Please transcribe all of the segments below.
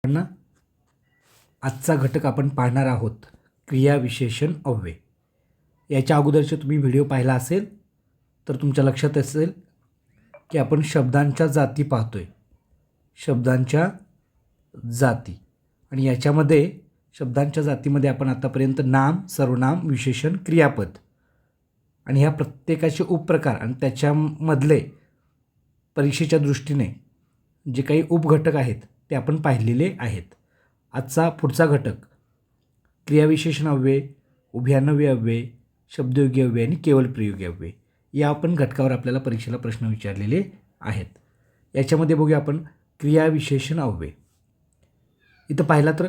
ना आजचा घटक आपण पाहणार आहोत क्रियाविशेषण अव्यय. याच्या अगोदरचे तुम्ही व्हिडिओ पाहिला असेल तर तुमच्या लक्षात असेल की आपण शब्दांच्या जाती पाहतोय. शब्दांच्या जाती आणि याच्यामध्ये शब्दांच्या जातीमध्ये आपण आतापर्यंत नाम, सर्वनाम, विशेषण, क्रियापद आणि ह्या प्रत्येकाचे उपप्रकार आणि त्याच्यामधले परीक्षेच्या दृष्टीने जे काही उपघटक आहेत ते आपण पाहिलेले आहेत. आजचा पुढचा घटक क्रियाविशेषण अव्यय, उभयान्वयी अव्यय, शब्दयोगी अव्यय आणि केवल प्रयोगी अव्यय या आपण घटकावर आपल्याला परीक्षेला प्रश्न विचारलेले आहेत. याच्यामध्ये बघूया आपण क्रियाविशेषण अव्यय. इथं पाहिला तर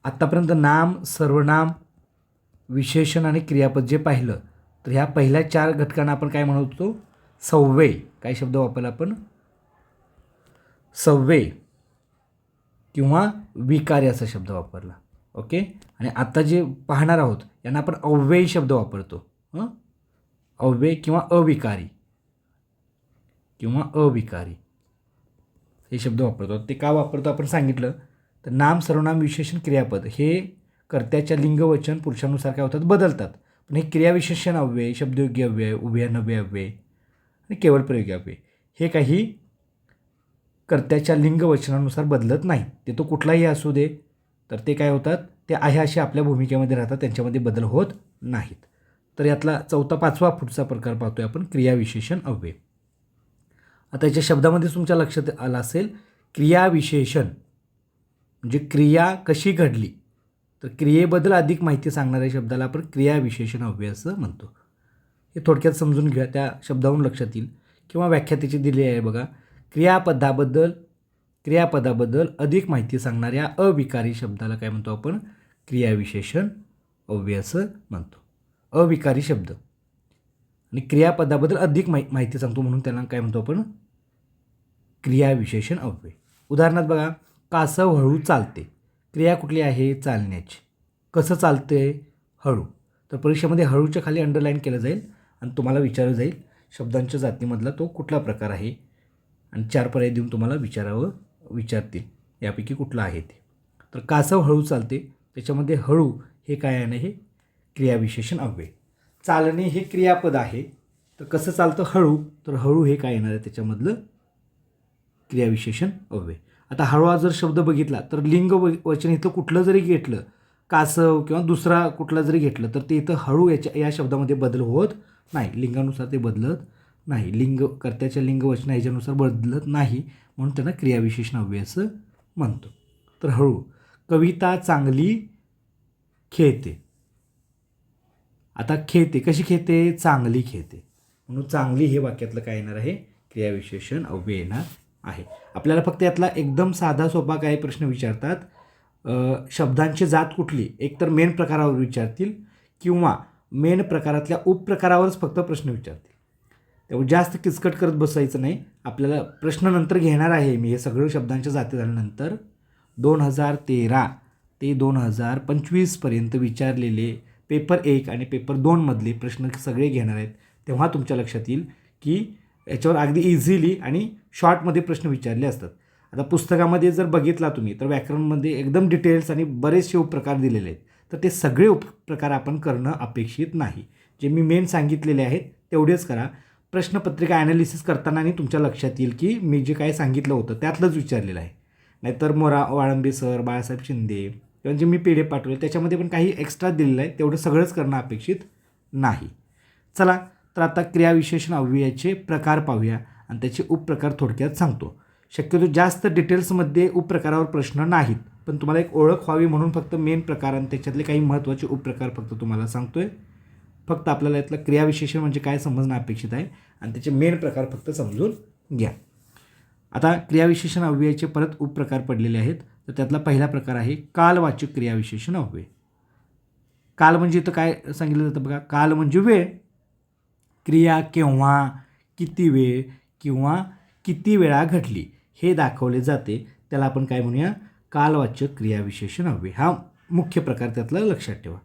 आत्तापर्यंत नाम, सर्वनाम, विशेषण आणि क्रियापद जे पाहिलं तर ह्या पहिल्या 4 घटकांना आपण काय म्हणतो? सव्यय. काय शब्द वापरला आपण? सव्यय किंवा विकारी असा शब्द वापरला. ओके. आणि आता जे पाहणार आहोत यांना आपण अव्ययी शब्द वापरतो. अव्यय किंवा अविकारी हे शब्द वापरतो. ते का वापरतो आपण सांगितलं. तर नाम, सर्वनाम, विशेषण, क्रियापद हे कर्त्याच्या लिंग वचन पुरुषानुसार काय होतात? बदलतात. पण हे क्रियाविशेषण अव्यय, शब्दयोगी अव्यय, उभयान्वयी अव्यय आणि केवळ प्रयोगी अव्यय हे काही कर्त्याच्या लिंग वचनानुसार बदलत नाही. ते तो कुठलाही असू दे तर ते काय होतात? ते आहे असे आपल्या भूमिकेमध्ये राहतात, त्यांच्यामध्ये बदल होत नाहीत. तर यातला 4था 5वा पुढचा प्रकार पाहतोय आपण क्रियाविशेषण अव्यय. आता याच्या शब्दामध्ये तुमच्या लक्षात आलं असेल क्रियाविशेषण म्हणजे क्रिया कशी घडली तर क्रियेबद्दल अधिक माहिती सांगणाऱ्या शब्दाला आपण क्रियाविशेषण अव्यय असं म्हणतो. हे थोडक्यात समजून घ्या, त्या शब्दावरून लक्षात येईल. किंवा व्याख्या त्याची दिली आहे बघा. क्रियापदाबद्दल अधिक माहिती सांगणाऱ्या अविकारी शब्दाला काय म्हणतो आपण? क्रियाविशेषण अव्यय असं म्हणतो. अविकारी शब्द आणि क्रियापदाबद्दल अधिक माहिती सांगतो म्हणून त्यांना काय म्हणतो आपण? क्रियाविशेषण अव्यय. उदाहरणार्थ बघा, कासव हळू चालते. क्रिया कुठली आहे? चालण्याची. कसं चालते? हळू. तर परीक्षेमध्ये हळूच्या खाली अंडरलाईन केलं जाईल आणि तुम्हाला विचारलं जाईल शब्दांच्या जातीमधला तो कुठला प्रकार आहे आणि 4 पर्याय देऊन तुम्हाला विचारतील यापैकी कुठला आहे ते. तर कासव हळू चालते, त्याच्यामध्ये हळू हे काय आहे? हे क्रियाविशेषण अव्यय. चालणे हे क्रियापद आहे, तर कसं चालतं? हळू. तर हळू हे काय येणार आहे त्याच्यामधलं? क्रियाविशेषण अव्यय. आता हळू जर शब्द बघितला तर लिंग वचन इथं कुठलं जरी घेतलं, कासव किंवा दुसरा कुठला जरी घेतलं तर ते इथं हळू या शब्दामध्ये बदल होत नाही. लिंगानुसार ते बदलत नाही. लिंग कर्त्याच्या लिंग वचना ह्याच्यानुसार बदलत नाही म्हणून त्यांना क्रियाविशेषण अव्यय असं म्हणतो. तर हळू. कविता चांगली खेळते. आता खेळते कशी खेळते? चांगली खेळते. म्हणून चांगली हे वाक्यातलं काय येणार आहे? क्रियाविशेषण अव्यय येणार आहे. आपल्याला फक्त यातला एकदम साधा सोपा काय प्रश्न विचारतात, शब्दांची जात कुठली? एकतर मेन प्रकारावर विचारतील किंवा मेन प्रकारातल्या उपप्रकारावरच फक्त प्रश्न विचारतील. त्यामुळे जास्त किचकट करत बसायचं नाही. आपल्याला प्रश्न नंतर घेणार आहे मी. हे सगळं शब्दांच्या जाती झाल्यानंतर 2013 ते 2025 पर्यंत विचारलेले पेपर 1 आणि पेपर 2 मधले प्रश्न सगळे घेणार आहेत. तेव्हा तुमच्या लक्षात येईल की याच्यावर अगदी इझिली आणि शॉर्टमध्ये प्रश्न विचारले असतात. आता पुस्तकामध्ये जर बघितला तुम्ही तर व्याकरणमध्ये एकदम डिटेल्स आणि बरेचसे उपप्रकार दिलेले आहेत. तर ते सगळे उपप्रकार आपण करणं अपेक्षित नाही. जे मी मेन सांगितलेले आहेत तेवढेच करा. प्रश्नपत्रिका ॲनालिसिस करताना आणि तुमच्या लक्षात येईल की मी जे काय सांगितलं होतं त्यातलंच विचारलेलं आहे. नाहीतर वाळंबे सर, बाळासाहेब शिंदे किंवा जे मी PDF पाठवले त्याच्यामध्ये पण काही एक्स्ट्रा दिलेलं आहे, तेवढं सगळंच करणं अपेक्षित नाही. चला तर आता क्रियाविशेषण अव्ययाचे प्रकार पाहूया आणि त्याचे उपप्रकार थोडक्यात सांगतो. शक्यतो जास्त डिटेल्समध्ये उपप्रकारावर प्रश्न नाहीत, पण तुम्हाला एक ओळख व्हावी म्हणून फक्त मेन प्रकार आणि त्याच्यातले काही महत्त्वाचे उपप्रकार फक्त तुम्हाला सांगतोय. फक्त आपल्याला यातलं क्रियाविशेषण म्हणजे काय समजणं अपेक्षित आहे आणि त्याचे मेन प्रकार फक्त समजून घ्या. आता क्रियाविशेषण अव्ययाचे परत उपप्रकार पडलेले आहेत. तर त्यातला पहिला प्रकार आहे कालवाचक क्रियाविशेषण अव्यय. काल म्हणजे इथं काय सांगितलं जातं बघा. काल म्हणजे वेळ. क्रिया केव्हा, किती वेळ किंवा किती वेळा घडली हे दाखवले जाते. त्याला आपण काय म्हणूया? कालवाचक क्रियाविशेषण अव्यय. हा मुख्य प्रकार त्यातला लक्षात ठेवा.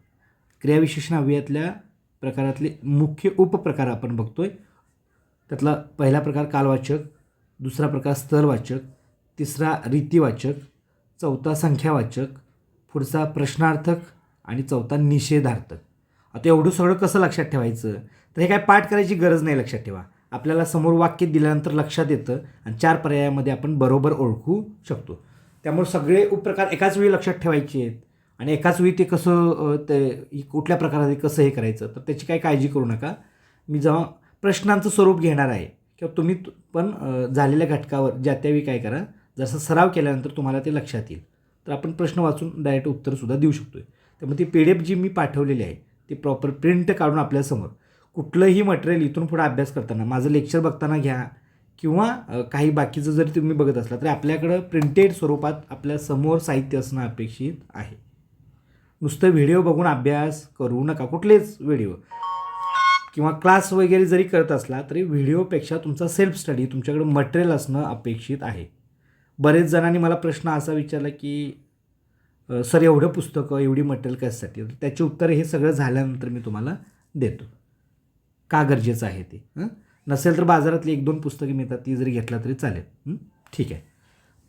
क्रियाविशेषण अव्ययातल्या प्रकारातले मुख्य उपप्रकार आपण बघतोय. त्यातला पहिला प्रकार कालवाचक, दुसरा प्रकार स्थलवाचक, तिसरा रीतिवाचक, चौथा संख्यावाचक, पुढचा प्रश्नार्थक आणि चौथा निषेधार्थक. आता एवढं सगळं कसं लक्षात ठेवायचं, तर हे काय पाठ करायची गरज नाही. लक्षात ठेवा, आपल्याला समोर वाक्य दिल्यानंतर लक्षात येतं आणि 4 पर्यायामध्ये आपण बरोबर ओळखू शकतो. त्यामुळे सगळे उपप्रकार एकाच वेळी लक्षात ठेवायचे आहेत आणि एकाच वेळी ते कसं ते कुठल्या प्रकाराने कसं हे करायचं, तर त्याची काही काळजी करू नका. मी जेव्हा प्रश्नांचं स्वरूप घेणार आहे किंवा तुम्ही पण झालेल्या घटकावर ज्या त्यावेळी काय करा, जसं सराव केल्यानंतर तुम्हाला ते लक्षात येईल. तर आपण प्रश्न वाचून डायरेक्ट उत्तरसुद्धा देऊ शकतो. त्यामुळे ती PDF जी मी पाठवलेली आहे ती प्रॉपर प्रिंट काढून आपल्यासमोर कुठलंही मटेरियल इथून पुढे अभ्यास करताना, माझं लेक्चर बघताना घ्या किंवा काही बाकीचं जरी तुम्ही बघत असला तरी आपल्याकडं प्रिंटेड स्वरूपात आपल्यासमोर साहित्य असणं अपेक्षित आहे. नुसतं व्हिडिओ बघून अभ्यास करू नका. कुठलेच व्हिडिओ किंवा क्लास वगैरे जरी करत असला तरी व्हिडिओपेक्षा तुमचा सेल्फ स्टडी, तुमच्याकडे मटेरियल असणं अपेक्षित आहे. बरेच जणांनी मला प्रश्न असा विचारला की सर एवढं पुस्तकं, एवढी मटेरियल कशासाठी, त्याचे उत्तर हे सगळं झाल्यानंतर मी तुम्हाला देतो का गरजेचं आहे ते. नसेल तर बाजारातली 1-2 पुस्तके मिळतात, ती जरी घेतला तरी चालेल. ठीक आहे.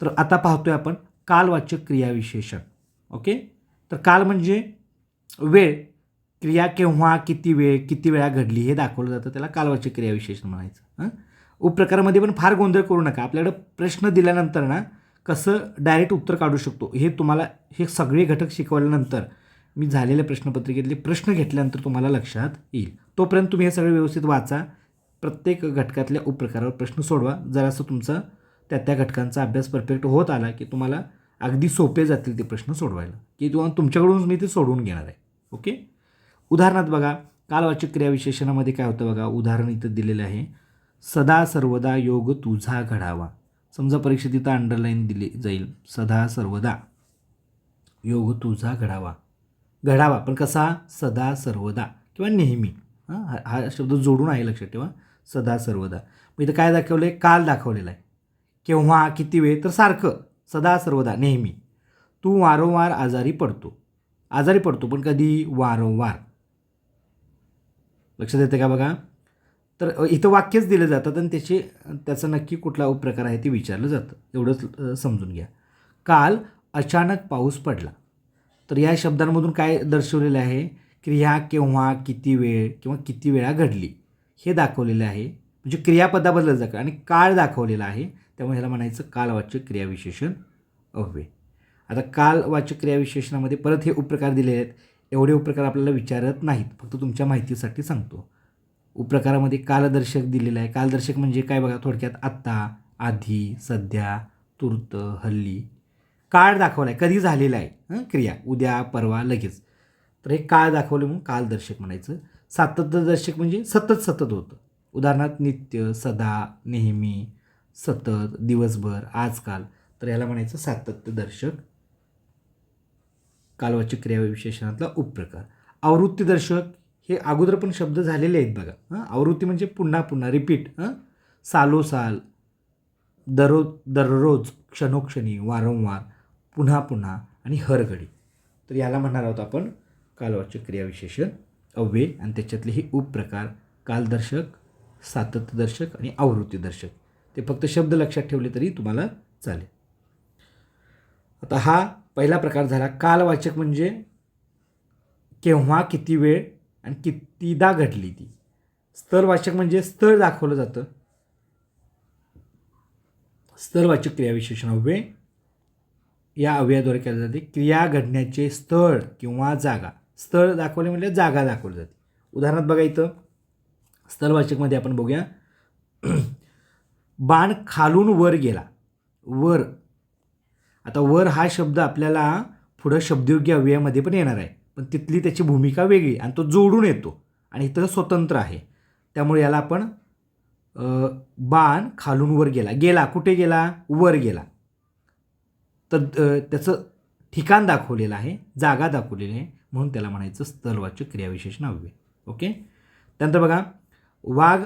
तर आता पाहतोय आपण कालवाचक क्रियाविशेषण. ओके. तर काल म्हणजे वेळ, क्रिया केव्हा, किती वेळ, किती वेळा घडली हे दाखवलं जातं, त्याला कालवाचक क्रियाविशेषण म्हणायचं. उपप्रकारामध्ये पण फार गोंधळ करू नका. आपल्याकडं प्रश्न दिल्यानंतर ना कसं डायरेक्ट उत्तर काढू शकतो हे तुम्हाला, हे सगळे घटक शिकवल्यानंतर, मी झालेल्या प्रश्नपत्रिकेतले प्रश्न घेतल्यानंतर तुम्हाला लक्षात येईल. तोपर्यंत तुम्ही हे सगळे व्यवस्थित वाचा. प्रत्येक घटकातल्या उपप्रकारावर प्रश्न सोडवा. जरासं तुमचा त्या घटकांचा अभ्यास परफेक्ट होत आला की तुम्हाला अगदी सोपे जातील ते प्रश्न सोडवायला, की तुमच्याकडूनच मी ते सोडवून घेणार आहे. ओके. उदाहरणार्थ बघा, कालवाचक क्रियाविशेषणामध्ये काय होतं बघा. उदाहरण इथं दिलेलं आहे. सदा सर्वदा योग तुझा घडावा. समजा परीक्षेत इथं अंडरलाईन दिली जाईल. सदा सर्वदा योग तुझा घडावा. घडावा पण कसा, सदा सर्वदा किंवा नेहमी. हा शब्द जोडून आहे, लक्षात ठेवा. सदा सर्वदा. मग इथं काय दाखवलं आहे, काल दाखवलेला आहे. केव्हा, किती वेळ, तर सारखं, सदा सर्वदा, नेहमी. तू वारंवार आजारी पडतो पण कधी, वारंवार. लक्षात येते का बघा. तर इथं वाक्यच दिलं जातात आणि त्याचा नक्की कुठला उपप्रकार आहे ते विचारलं जातं. एवढंच समजून घ्या. काल अचानक पाऊस पडला. तर या शब्दांमधून काय दर्शवलेलं आहे, क्रिया केव्हा, किती वेळ किंवा किती वेळा घडली हे दाखवलेलं आहे. म्हणजे क्रियापदाबद्दल जातं आणि काळ दाखवलेला आहे. त्यामुळे ह्याला म्हणायचं कालवाचक क्रियाविशेषण अव्यय. आता कालवाचक क्रियाविशेषणामध्ये परत हे उपप्रकार दिले आहेत. एवढे उपप्रकार आपल्याला विचारत नाहीत, फक्त तुमच्या माहितीसाठी सांगतो. उपप्रकारामध्ये कालदर्शक दिलेलं आहे. कालदर्शक म्हणजे काय बघा, थोडक्यात आत्ता, आधी, सध्या, तूर्त, हल्ली. काळ दाखवला आहे, कधी झालेला आहे क्रिया, उद्या, परवा, लगेच. तर हे काळ दाखवलं म्हणून कालदर्शक म्हणायचं. सातत्यदर्शक म्हणजे सतत होतं. उदाहरणार्थ नित्य, सदा, नेहमी, सतत, दिवसभर, आजकाल. तर याला म्हणायचं सातत्यदर्शक कालवाचक क्रियाविशेषणातला उपप्रकार. आवृत्तीदर्शक हे अगोदर पण शब्द झालेले आहेत बघा. आवृत्ती म्हणजे पुन्हा पुन्हा, रिपीट. सालोसाल, दररोज, क्षणोक्षणी, वारंवार, पुन्हा पुन्हा आणि हरघडी. तर याला म्हणणार आहोत आपण कालवाचक क्रियाविशेषण अव्यय. आणि त्याच्यातले हे उपप्रकार कालदर्शक, सातत्यदर्शक आणि आवृत्तीदर्शक. ते फक्त शब्द लक्षात ठेवले तरी तुम्हाला चालेल. आता हा पहिला प्रकार झाला. कालवाचक म्हणजे केव्हा, किती वेळ आणि कितीदा घडली ती. स्थळवाचक म्हणजे स्थळ दाखवलं जातं. स्थळवाचक क्रियाविशेषण अव्यय या अव्ययाद्वारे केले जाते. क्रिया घडण्याचे स्थळ किंवा जागा. स्थळ दाखवले म्हणजे जागा दाखवली जाते. उदाहरणार्थ बघा इथं स्थळवाचकमध्ये आपण बघूया. बाण खालून वर गेला. वर. आता वर हा शब्द आपल्याला पुढं शब्दयोग्य अव्ययामध्ये पण येणार आहे, पण तिथली त्याची भूमिका वेगळी आणि तो जोडून येतो आणि इथं स्वतंत्र आहे. त्यामुळे याला आपण बाण खालून वर गेला. कुठे गेला, वर गेला. तर त्याचं ठिकाण दाखवलेलं आहे, जागा दाखवलेली आहे, म्हणून त्याला म्हणायचं स्थळवाचक क्रियाविशेषण अव्यय. ओके. त्यानंतर बघा, वाघ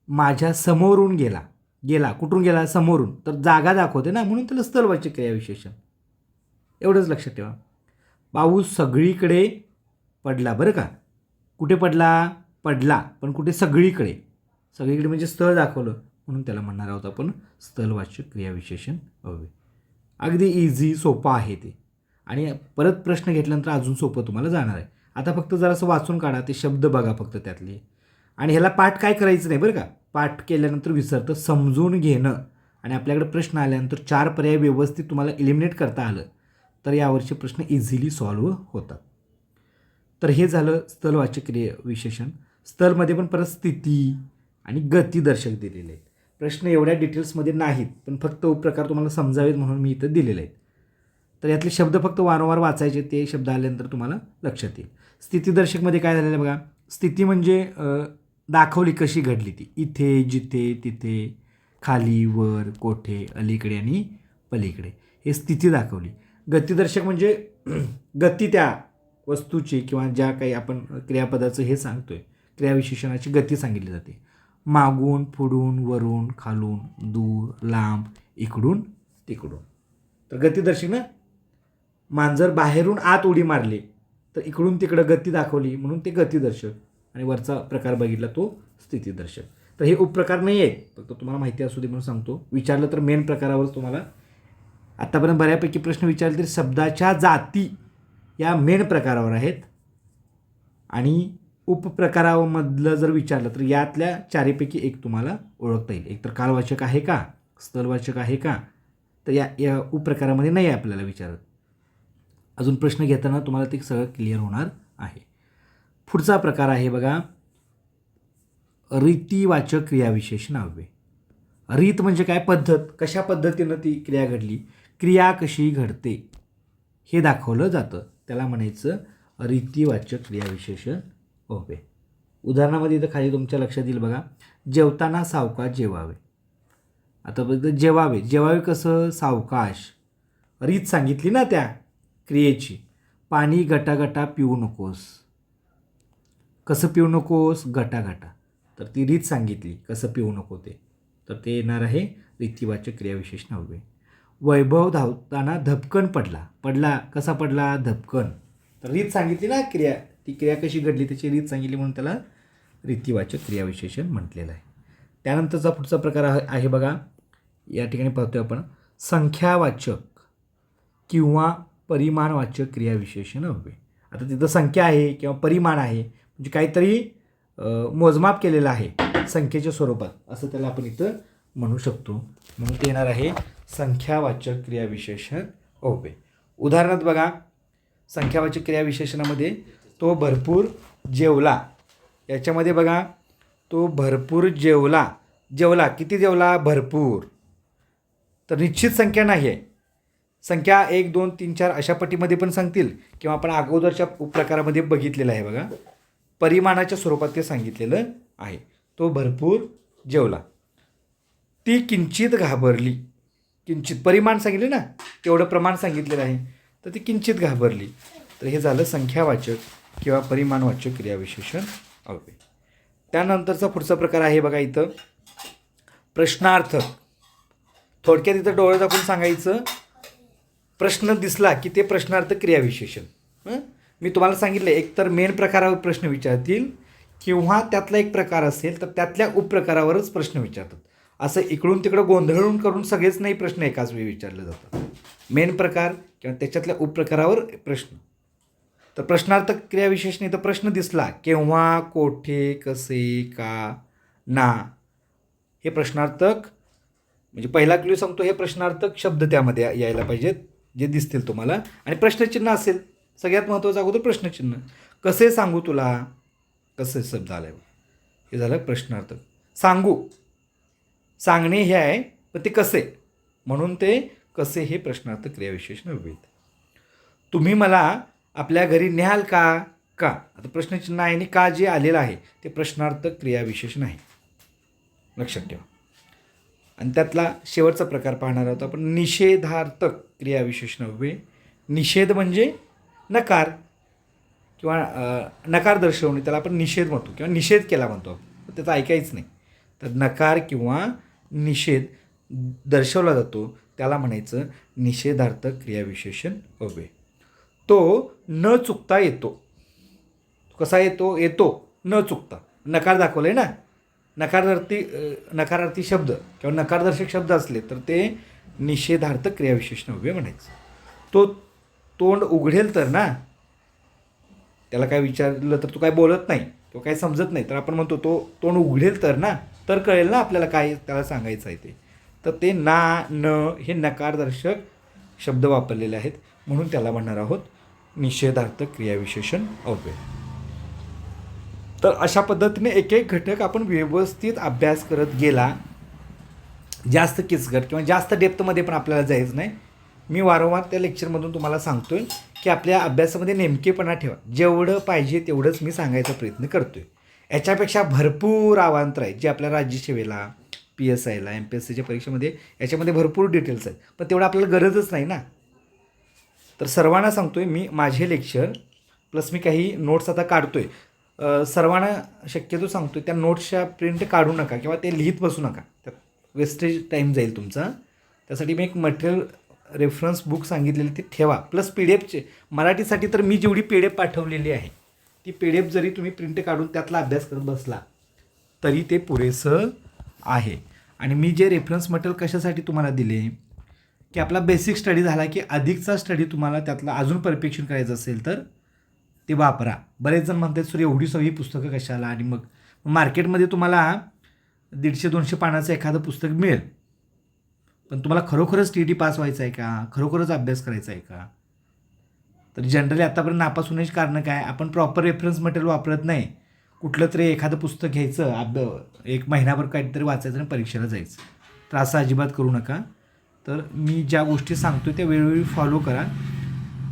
माझ्या समोरून गेला. कुठून गेला, समोरून. तर जागा दाखवते ना, म्हणून त्याला स्थळवाचक क्रियाविशेषण. एवढंच लक्षात ठेवा. पाऊस सगळीकडे पडला. बरं का, कुठे पडला पण कुठे, सगळीकडे म्हणजे स्थळ दाखवलं, म्हणून त्याला म्हणणार आहोत आपण स्थळवाचक क्रियाविशेषण अव्यय. अगदी इझी सोपं आहे ते. आणि परत प्रश्न घेतल्यानंतर अजून सोपं तुम्हाला जाणार आहे. आता फक्त जरासं वाचून काढा, ते शब्द बघा फक्त त्यातले. आणि ह्याला पाठ काय करायचं नाही बरं का. पाठ केल्यानंतर विसरतं. समजून घेणं आणि आपल्याकडे प्रश्न आल्यानंतर 4 पर्याय व्यवस्थित तुम्हाला इलिमिनेट करता आलं तर यावरचे प्रश्न इझिली सॉल्व्ह होतात. तर हे झालं स्थलवाचक क्रिया विशेषण. स्थलमध्ये पण परत स्थिती आणि गती दर्शक दिलेले आहेत. प्रश्न एवढ्या डिटेल्समध्ये नाहीत, पण फक्त उपप्रकार तुम्हाला समजावेत म्हणून मी इथं दिलेले आहेत. तर यातले शब्द फक्त वारंवार वाचायचे, ते शब्द आल्यानंतर तुम्हाला लक्षात येईल. स्थितीदर्शकमध्ये काय झालेलं आहे बघा. स्थिती म्हणजे दाखवली कशी घडली ती. इथे, जिथे, तिथे, खाली, वर, कोठे, अलीकडे आणि पलीकडे, हे स्थिती दाखवली. गतिदर्शक म्हणजे गती त्या वस्तूची किंवा ज्या काही आपण क्रियापदाचं हे सांगतोय, क्रियाविशेषणाची गती सांगितली जाते. मागून, पुढून, वरून, खालून, दूर, लांब, इकडून, तिकडून. तर गतिदर्शक ना, मांजर बाहेरून आत उडी मारली तर इकडून तिकडं गती दाखवली म्हणून ते गतिदर्शक. आणि वरचा प्रकार बघितला तो स्थितीदर्शक. तर हे उपप्रकार नाही आहेत, फक्त तुम्हाला माहिती असू दे म्हणून सांगतो. विचारलं तर मेन प्रकारावरच तुम्हाला आत्तापर्यंत बऱ्यापैकी प्रश्न विचारले तरी शब्दाच्या जाती या मेन प्रकारावर आहेत. आणि उपप्रकारामधलं जर विचारलं तर यातल्या 4पैकी एक तुम्हाला ओळखता येईल. एक तर कालवाचक आहे का, स्थलवाचक आहे का, तर या उपप्रकारामध्ये नाही आहे आपल्याला विचारत. अजून प्रश्न घेताना तुम्हाला ते सगळं क्लिअर होणार आहे. पुढचा प्रकार आहे बघा, रीतिवाचक क्रियाविशेषण अव्यय. रीत म्हणजे काय, पद्धत, कशा पद्धतीनं ती क्रिया घडली, क्रिया कशी घडते हे दाखवलं जातं, त्याला म्हणायचं रीतिवाचक क्रियाविशेषण अव्यय. उदाहरणामध्ये इथं खाली तुमच्या लक्षात येईल बघा, जेवताना सावकाश जेवावे. आता बघ, जेवावे, जेवावे कसं, सावकाश. रीत सांगितली ना त्या क्रियेची. पाणी गटागटा पिऊ नकोस, कसं पिऊ नकोस, गटागटा. तर ती रीत सांगितली कसं पिऊ नको ते, तर ते येणार आहे रीतिवाचक क्रियाविशेषण अव्यय. वैभव धावताना धपकन पडला, पडला कसा पडला, धपकन. तर रीत सांगितली ना क्रिया, ती क्रिया कशी घडली त्याची रीत सांगितली म्हणून त्याला रीतिवाचक क्रियाविशेषण म्हटलेलं आहे. त्यानंतरचा पुढचा प्रकार आहे बघा, या ठिकाणी पाहतोय आपण संख्यावाचक किंवा परिमाणवाचक क्रियाविशेषण अव्यय. आता तिथं संख्या आहे किंवा परिमाण आहे म्हणजे काहीतरी मोजमाप केलेलं आहे संख्येच्या स्वरूपात, असं त्याला आपण इथं म्हणू शकतो. म्हणून ते येणार आहे संख्यावाचक क्रियाविशेषण अव्यय. उदाहरणार्थ बघा, संख्यावाचक क्रियाविशेषणामध्ये तो भरपूर जेवला, याच्यामध्ये बघा तो भरपूर जेवला, जेवला किती जेवला, भरपूर. तर निश्चित संख्या नाही आहे. संख्या 1, 2, 3, 4 अशा पटीमध्ये पण सांगतील किंवा आपण अगोदरच्या प्रकारामध्ये बघितलेलं आहे बघा, परिमाणाच्या स्वरूपात ते सांगितलेलं आहे. तो भरपूर जेवला. ती किंचित घाबरली, किंचित परिमाण सांगितले ना, तेवढं प्रमाण सांगितलेलं आहे, तर ती किंचित घाबरली. तर हे झालं संख्यावाचक किंवा परिमाणवाचक क्रियाविशेषण अव्यय. त्यानंतरचा पुढचा प्रकार आहे बघा इथं प्रश्नार्थक. थोडक्यात इथं डोळे दाखवून सांगायचं, प्रश्न दिसला की ते प्रश्नार्थक क्रियाविशेषण. मी तुम्हाला सांगितलं एक तर मेन प्रकारावर प्रश्न विचारतील किंवा त्यातला एक प्रकार असेल तर त्यातल्या उपप्रकारावरच प्रश्न विचारतात. असं इकडून तिकडं गोंधळून करून सगळेच नाही प्रश्न एकाच वेळी विचारले जातात. मेन प्रकार किंवा त्याच्यातल्या उपप्रकारावर प्रश्न. तर प्रश्नार्थक क्रियाविशेषण इथं प्रश्न दिसला, केव्हा, कोठे, कसे, का, ना, हे प्रश्नार्थक म्हणजे पहिला क्ल्यू सांगतो, हे प्रश्नार्थक शब्द त्यामध्ये यायला पाहिजेत जे दिसतील तुम्हाला. आणि प्रश्नचिन्ह असेल, सगळ्यात महत्त्वाचं अगोदर प्रश्नचिन्ह. कसे सांगू तुला, कसे शब्द आला, हे झालं प्रश्नार्थक. सांगू, सांगणे हे आहे पण ते कसे, म्हणून ते कसे हे प्रश्नार्थक क्रियाविशेषण अव्यय. तुम्ही मला आपल्या घरी न्याल का, का, आता प्रश्नचिन्ह आहे आणि का जे आलेलं आहे ते प्रश्नार्थक क्रियाविशेषण आहे, लक्षात ठेवा. आणि त्यातला शेवटचा प्रकार पाहणार आहोत आपण निषेधार्थक क्रियाविशेषण अव्यय. निषेध म्हणजे नकार किंवा नकार दर्शवणे, त्याला आपण निषेध म्हणतो किंवा निषेध केला म्हणतो, त्याचं ऐकायचं नाही. तर नकार किंवा निषेध दर्शवला जातो त्याला म्हणायचं निषेधार्थक क्रियाविशेषण अव्यय. तो न चुकता येतो. कसा येतो, येतो न चुकता. नकार दाखवलं आहे ना, नकारार्थी शब्द किंवा नकारदर्शक शब्द असले तर ते निषेधार्थक क्रियाविशेषण उभे म्हणायचं. तो तोंड उघडेल तर ना, त्याला काय विचारलं तर तो काय बोलत नाही, तो काय समजत नाही, तर आपण म्हणतो तो तोंड उघडेल तर ना, तर कळेल ना आपल्याला काय त्याला सांगायचं आहे ते. तर ते ना, न हे नकारदर्शक शब्द वापरलेले आहेत, म्हणून त्याला म्हणणार आहोत निषेधार्थक क्रियाविशेषण अव्यय. तर अशा पद्धतीने एक एक घटक आपण व्यवस्थित अभ्यास करत गेला, जास्त किचकट किंवा जास्त डेप्थमध्ये पण आपल्याला जायचं नाही. मी वारंवार त्या लेक्चरमधून तुम्हाला सांगतोय की आपल्या अभ्यासामध्ये नेमकेपणा ठेवा. जेवढं पाहिजे तेवढंच मी सांगायचा प्रयत्न करतोय. याच्यापेक्षा भरपूर अवांतर आहेत जे आपल्या राज्यसेवेला, PSIला, MPSCच्या परीक्षेमध्ये याच्यामध्ये भरपूर डिटेल्स आहेत, पण तेवढं आपल्याला गरजच नाही ना. तर सर्वांना सांगतोय मी, माझे लेक्चर प्लस मी काही नोट्स आता काढतोय, सर्वांना शक्यतो सांगतोय त्या नोट्सच्या प्रिंट काढू नका किंवा ते लिहित बसू नका, त्यात वेस्टेज टाईम जाईल तुमचा. त्यासाठी मी एक मटेरियल रेफरन्स बुक सांगितलेली ते ठेवा, प्लस PDF मराठीसाठी तर मी जेवढी PDF पाठवलेली आहे ती PDF जरी तुम्ही प्रिंट काढून त्यातला अभ्यास करत बसला तरी ते पुरेसं आहे. आणि मी जे रेफरन्स मटेरियल कशासाठी तुम्हाला दिले की आपला बेसिक स्टडी झाला की अधिकचा स्टडी तुम्हाला त्यातला अजून परफेक्शन करायचं असेल तर ते वापरा. बरेच जण म्हणतात सर एवढी सगळी पुस्तकं कशाला, आणि मग मार्केटमध्ये तुम्हाला 150-200 पानाचं एखादं पुस्तक मिळेल, पण तुम्हाला खरोखरच TET पास व्हायचं आहे का, खरोखरच अभ्यास करायचा आहे का? तर जनरली आतापर्यंत नापास होण्याची कारणं काय, आपण प्रॉपर रेफरन्स मटेरियल वापरत नाही. कुठलं तरी एखादं पुस्तक घ्यायचं, एक महिनाभर काहीतरी वाचायचं आणि परीक्षेला जायचं. तर असं अजिबात करू नका. तर मी ज्या गोष्टी सांगतो त्या वेळोवेळी फॉलो करा,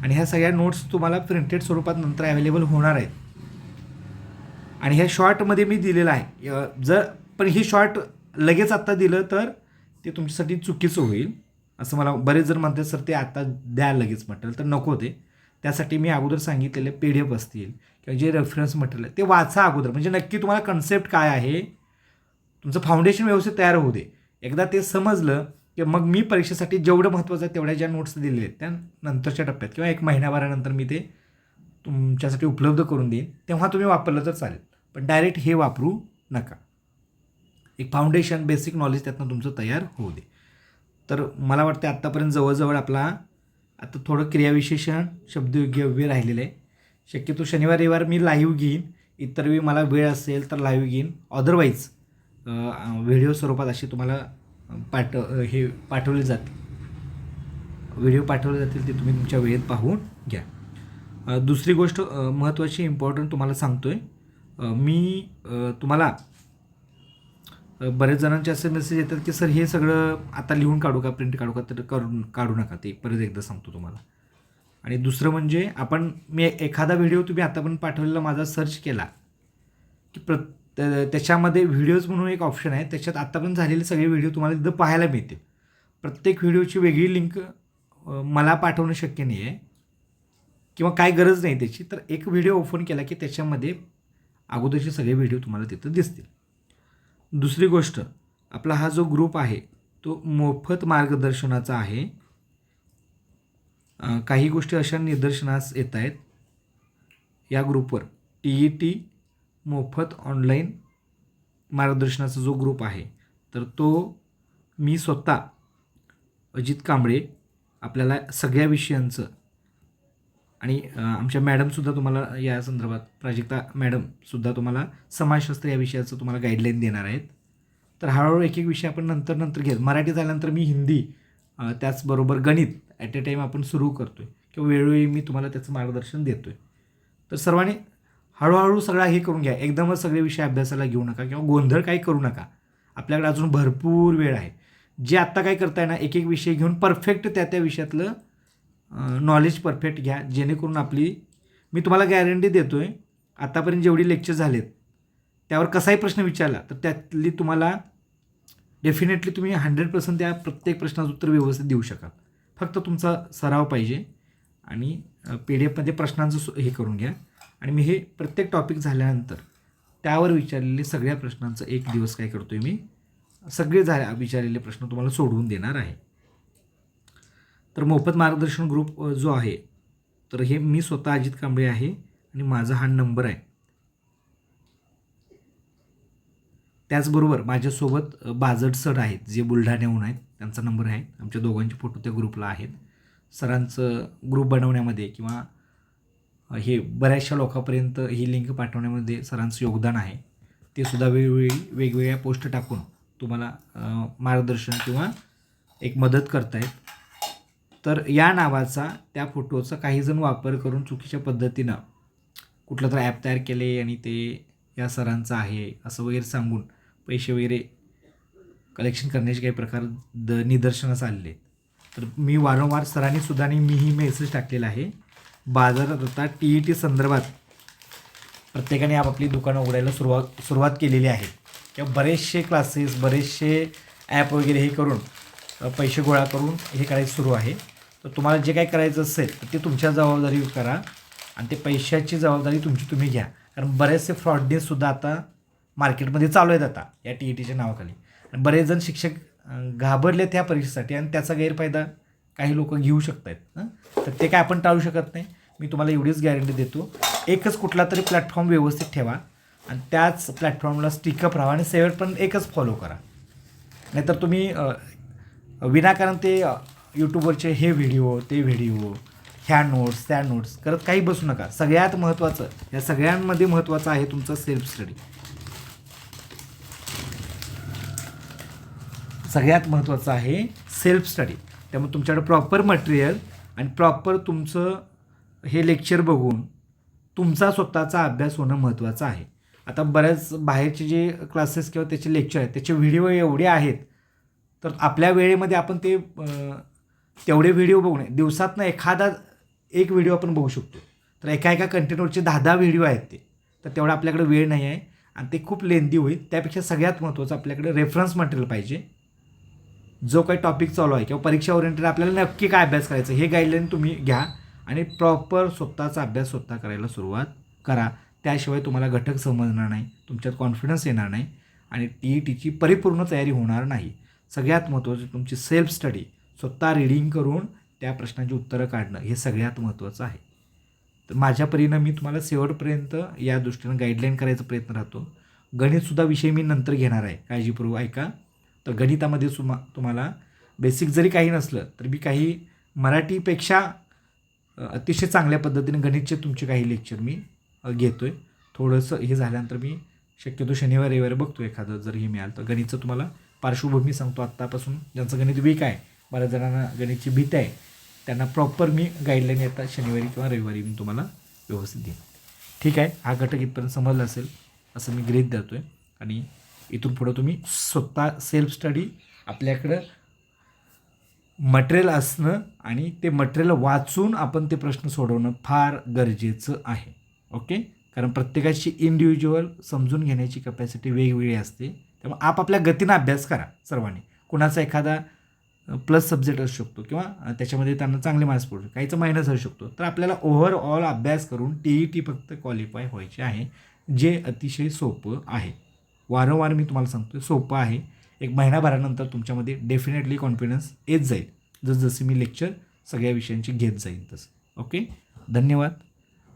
आणि ह्या सगळ्या नोट्स तुम्हाला प्रिंटेड स्वरूपात नंतर अवेलेबल होणार आहेत. आणि ह्या शॉर्टमध्ये मी दिलेलं आहे, पण हे शॉर्ट लगेच आत्ता दिलं तर ते तुमच्यासाठी चुकीचं होईल. असं मला बरेच जण म्हणतात सर ते आत्ता द्या लगेच मटेरियल, तर नको ते. त्यासाठी मी अगोदर सांगितलेले PDF असतील किंवा जे रेफरन्स मटेरियल आहे ते वाचा अगोदर, म्हणजे नक्की तुम्हाला कन्सेप्ट काय आहे, तुमचं फाउंडेशन व्यवस्थित तयार होऊ दे. एकदा ते समजलं की मग मी परीक्षेसाठी जेवढं महत्त्वाचं आहे तेवढ्या ज्या नोट्स दिलेल्या आहेत त्या नंतरच्या टप्प्यात किंवा एक महिनाभरानंतर मी ते तुमच्यासाठी उपलब्ध करून देईन, तेव्हा तुम्ही वापरलं तर चालेल, पण डायरेक्ट हे वापरू नका. एक फाउंडेशन बेसिक नॉलेज त्यातनं तुमचं तयार होऊ दे. तर मला वाटतं आत्तापर्यंत जवळजवळ आपला आता थोडं क्रियाविशेषण शब्दयोग्य अव्यय राहिलेलं आहे. शक्यतो शनिवार रविवार मी लाईव्ह घेईन, इतर वेळी मला वेळ असेल तर लाईव्ह घेईन, अदरवाईज व्हिडिओ स्वरूपात असे तुम्हाला पाठवले जातील, व्हिडिओ पाठवले जातील, ते तुम्ही तुमच्या वेळेत पाहून घ्या. दुसरी गोष्ट महत्त्वाची इम्पॉर्टंट तुम्हाला सांगतो आहे, मी तुम्हाला बरेच जणांचे असे मेसेज येतात की सर हे सगळं आता लिहून काढू का, प्रिंट काढू का, तर काढू नका, ते परत एकदा सांगतो तुम्हाला. आणि दुसरं म्हणजे मी एखादा व्हिडिओ तुम्ही आता पण पाठवलेला माझा सर्च केला की त्याच्यामध्ये व्हिडिओज म्हणून एक ऑप्शन आहे, त्याच्यात आत्तापर्यंत झालेले सगळे व्हिडिओ तुम्हाला तिथं पाहायला मिळतील. प्रत्येक व्हिडिओची वेगळी लिंक मला पाठवणं शक्य नाही आहे किंवा काय गरज नाही त्याची, तर एक व्हिडिओ ओपन केला की त्याच्यामध्ये अगोदरचे सगळे व्हिडिओ तुम्हाला तिथं दिसतील. दुसरी गोष्ट, आपला हा जो ग्रुप आहे तो मोफत मार्गदर्शनाचा आहे. काही गोष्टी अशा निदर्शनास येत आहेत या ग्रुपवर. TET मोफत ऑनलाईन मार्गदर्शनाचा जो ग्रुप आहे तर तो मी स्वतः अजित कांबळे आपल्याला सगळ्या विषयांचं, आणि आमच्या मॅडमसुद्धा तुम्हाला या संदर्भात प्राजक्ता मॅडमसुद्धा तुम्हाला समाजशास्त्र या विषयाचं तुम्हाला गाईडलाईन देणार आहेत. तर हळूहळू एक एक विषय आपण नंतर घेत, मराठी झाल्यानंतर मी हिंदी, त्याचबरोबर गणित ॲट ए टाईम आपण सुरू करतो आहे किंवा वेळोवेळी मी तुम्हाला त्याचं मार्गदर्शन देतो आहे. तर सर्वांनी हळूहळू सगळा हे करून घ्या, एकदमच सगळे विषय अभ्यासाला घेऊ नका किंवा गोंधळ काही करू नका. आपल्याकडे अजून भरपूर वेळ आहे. जे आत्ता काय करताय ना, एक एक विषय घेऊन परफेक्ट त्या विषयातलं नॉलेज परफेक्ट घ्या, जेणेकरून मी तुम्हाला गॅरंटी देतो आहे, आतापर्यंत जेवढी लेक्चर झालेत त्यावर कसाही प्रश्न विचारला तर त्यातली तुम्हाला डेफिनेटली तुम्ही 100% त्या प्रत्येक प्रश्नाचं उत्तर व्यवस्थित देऊ शकाल. फक्त तुमचा सराव पाहिजे, आणि PDF प्रश्नांचं हे करून घ्या. आणि मी हे प्रत्येक टॉपिक झाल्यानंतर त्यावर विचारलेले सगळ्या प्रश्नांचं एक दिवस काय करतो आहे, मी सगळे विचारलेले प्रश्न तुम्हाला सोडवून देणार आहे. तर मोफत मार्गदर्शन ग्रुप जो आहे तर हे मी स्वतः अजित कांबळे आहे, आणि माझा हा नंबर आहे. त्याचबरोबर माझ्यासोबत बाजट सर आहेत जे बुलढाण्याहून आहेत, त्यांचा नंबर आहे. आमच्या दोघांचे फोटो त्या ग्रुपला आहेत. सरांचं ग्रुप बनवण्यामध्ये किंवा हे बऱ्याचशा लोकांपर्यंत ही लिंक पाठवण्यामध्ये सरांचं योगदान आहे. ते सुद्धा वेगवेगळ्या पोस्ट टाकून तुम्हाला मार्गदर्शन किंवा एक मदत करतायत. तर या नावाचा त्या फोटोचा काहीजण वापर करून चुकीच्या पद्धतीनं कुठलं तर ॲप तयार केले आणि ते या सरांचं आहे असं वगैरे सांगून पैसे वगैरे कलेक्शन करण्याचे काही प्रकार निदर्शनास आलेले आहेत. तर मी वारंवार सरांनी सुद्धा आणि मीही मेसेज टाकलेला आहे. बाजारात आता TET संदर्भात प्रत्येकाने आपापली दुकानं उघडायला सुरुवात केलेली आहे. किंवा बरेचसे क्लासेस बरेचसे ॲप वगैरे हे करून पैसे गोळा करून हे करायचं सुरू आहे. तर तुम्हाला जे काही करायचं असेल तर ते तुमच्या जबाबदारीवर करा आणि ते पैशाची जबाबदारी तुमची तुम्ही घ्या. कारण बरेचसे फ्रॉडनेसुद्धा आता मार्केटमध्ये चालू आहेत आता या TETच्या नावाखाली. आणि बरेच जण शिक्षक घाबरलेत ह्या परीक्षेसाठी आणि त्याचा गैरफायदा काही लोक घेऊ शकत आहेत. तर ते काय आपण टाळू शकत नाही. मी तुम्हाला एवढीच गॅरंटी देतो, एकच कुठला तरी प्लॅटफॉर्म व्यवस्थित ठेवा आणि त्याच प्लॅटफॉर्मला स्टिकअप राहा आणि शेवट पण एकच फॉलो करा. नाहीतर तुम्ही विनाकारण ते यूट्यूबवरचे हे व्हिडिओ ते व्हिडिओ ह्या नोट्स त्या नोट्स करत काही बसू नका. सगळ्यात महत्त्वाचं या सगळ्यांमध्ये महत्त्वाचं आहे तुमचा सेल्फ स्टडी. सगळ्यात महत्त्वाचं आहे सेल्फ स्टडी. त्यामुळे तुमच्याकडे प्रॉपर मटेरियल आणि प्रॉपर तुमचं हे लेक्चर बघून तुमचा स्वतःचा अभ्यास होणं महत्त्वाचं आहे. आता बऱ्याच बाहेरचे जे क्लासेस किंवा त्याचे लेक्चर आहेत त्याचे व्हिडिओ एवढे आहेत तर आपल्या वेळेमध्ये आपण ते तेवढे व्हिडिओ बघू नये. दिवसातनं एक व्हिडिओ आपण बघू शकतो. तर एका कंटेंटवरचे 10 व्हिडिओ आहेत ते. तर तेवढा आपल्याकडे वेळ नाही आहे आणि ते खूप लेंदी होईल. त्यापेक्षा सगळ्यात महत्त्वाचं आपल्याकडे रेफरन्स मटेरियल पाहिजे. जो काही टॉपिक चालू आहे किंवा परीक्षा ओरिएंटेड आपल्याला नक्की काय अभ्यास करायचं हे गाईडलाईन तुम्ही घ्या आणि प्रॉपर स्वतःचा अभ्यास स्वतः करायला सुरुवात करा. त्याशिवाय तुम्हाला घटक समजणार नाही, तुमच्यात कॉन्फिडन्स येणार नाही आणि TETची परिपूर्ण तयारी होणार नाही. सगळ्यात महत्त्वाचं तुमची सेल्फ स्टडी, स्वतः रीडिंग करून त्या प्रश्नांची उत्तरं काढणं हे सगळ्यात महत्त्वाचं आहे. तर माझ्या परीनं मी तुम्हाला शेवटपर्यंत या दृष्टीनं गाईडलाईन करायचा प्रयत्न राहतो. गणितसुद्धा विषय मी नंतर घेणार आहे, काळजीपूर्वक ऐका. तर गणितामध्ये तुम्हाला बेसिक जरी काही नसलं तर मी काही मराठीपेक्षा अतिशय चांगल्या पद्धतीने गणितचे तुमचे काही लेक्चर मी घेतो आहे. थोडंसं हे झाल्यानंतर मी शक्यतो शनिवार रविवारी बघतो एखादं जर हे मिळालं तर. गणितचं तुम्हाला पार्श्वभूमी सांगतो आत्तापासून. ज्यांचं गणित वीक आहे, बऱ्याच जणांना गणितची भीती आहे, त्यांना प्रॉपर मी गाईडलाईन येतात शनिवारी किंवा रविवारी मी तुम्हाला व्यवस्थित देईन. ठीक आहे, हा घटक इथपर्यंत समजला असेल असं मी गृहीत धरतो आहे. आणि इथून पुढं तुम्ही स्वतः सेल्फ स्टडी, आपल्याकडं मटेरियल असणं आणि ते मटेरियल वाचून आपण ते प्रश्न सोडवणं फार गरजेचं आहे. ओके, कारण प्रत्येकाची इंडिव्हिज्युअल समजून घेण्याची कपॅसिटी वेगवेगळी असते. त्यामुळे आपापल्या गतीनं अभ्यास करा सर्वांनी. कुणाचा एखादा प्लस सब्जेक्ट असू शकतो किंवा त्याच्यामध्ये त्यांना चांगले मार्क्स पडू शकतो, काहीचं मायनस असू शकतो. तर आपल्याला ओव्हरऑल अभ्यास करून TET फक्त क्वालिफाय व्हायचे आहे, जे अतिशय सोपं आहे. वारंवार मी तुम्हाला सांगतो सोपं आहे. एक महिनाभरानंतर तुमच्यामध्ये डेफिनेटली कॉन्फिडन्स येत जाईल जसजसे मी लेक्चर सगळ्या विषयांची घेत जाईल तसं. ओके, धन्यवाद.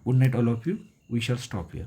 Good night all of you. We shall stop here.